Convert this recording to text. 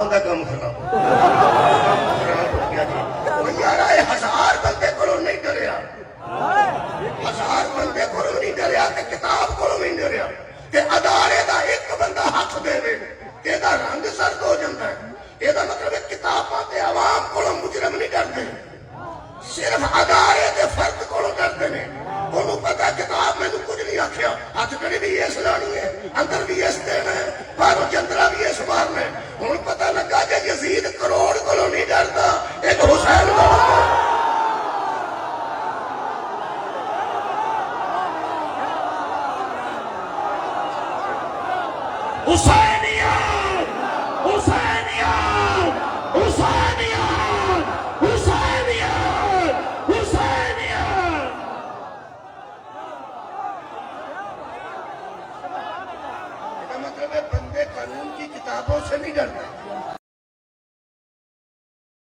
काम खराब हो गया जी। यार 1000 बंदे को नहीं डरिया, 1000 बंदे को नहीं डरिया, किताब को नहीं डरिया, अदारे का एक बंदा हथ दे रंग सर्द हो जाता है। यदा मतलब किताबां ते आवाम को मुजरम नहीं डरते, सिर्फ अदारे के फर्द को डरते ने। उन्होंने पता किताब मैंने कुछ नहीं आख्या, हथ कड़ी भी इस लानी है, अंदर भी इस देना है, बाहरों चंद्रा भी इस मारना है। हूं पता लगा कि यजीद करोड़ को नहीं डरता, एक हुसैन